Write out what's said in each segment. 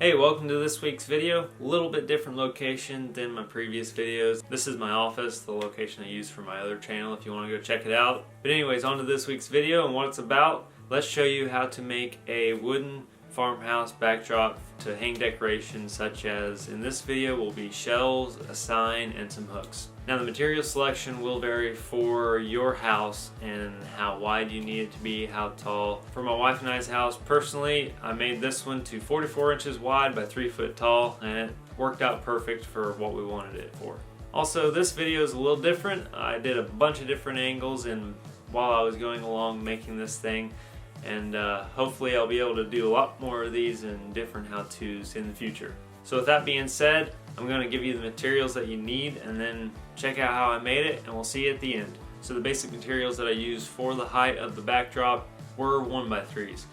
Hey, welcome to this week's video. A little bit different location than my previous videos. This is my office, the location I use for my other channel if you want to go check it out. But anyways, on to this week's video and what it's about. Let's show you how to make a wooden farmhouse backdrop to hang decorations such as in this video will be shelves, a sign, and some hooks. Now the material selection will vary for your house and how wide you need it to be, how tall. For my wife and I's house, personally, I made this one to 44 inches wide by 3 foot tall, and it worked out perfect for what we wanted it for. Also, this video is a little different. I did a bunch of different angles and while I was going along making this thing, and hopefully I'll be able to do a lot more of these and different how-tos in the future. So with that being said, I'm going to give you the materials that you need and then check out how I made it, and we'll see you at the end. So the basic materials that I used for the height of the backdrop were 1x3s,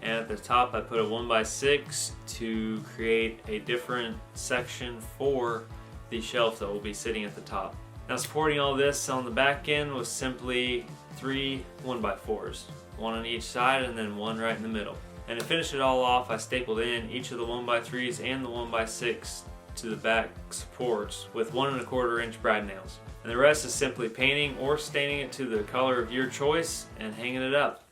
and at the top I put a 1x6 to create a different section for the shelf that will be sitting at the top. Now supporting all this on the back end was simply 3 1x4s. One on each side and then one right in the middle. And to finish it all off, I stapled in each of the 1x3s and the 1x6 to the back supports with 1 1/4 inch brad nails. And the rest is simply painting or staining it to the color of your choice and hanging it up.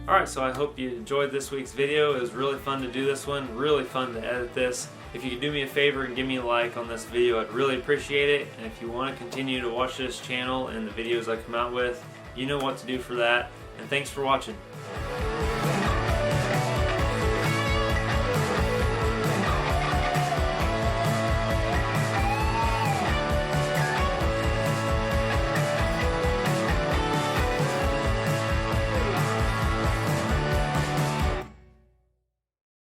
Alright, so I hope you enjoyed this week's video. It was really fun to do this one, really fun to edit this. If you could do me a favor and give me a like on this video, I'd really appreciate it. And if you want to continue to watch this channel and the videos I come out with, you know what to do for that. And thanks for watching.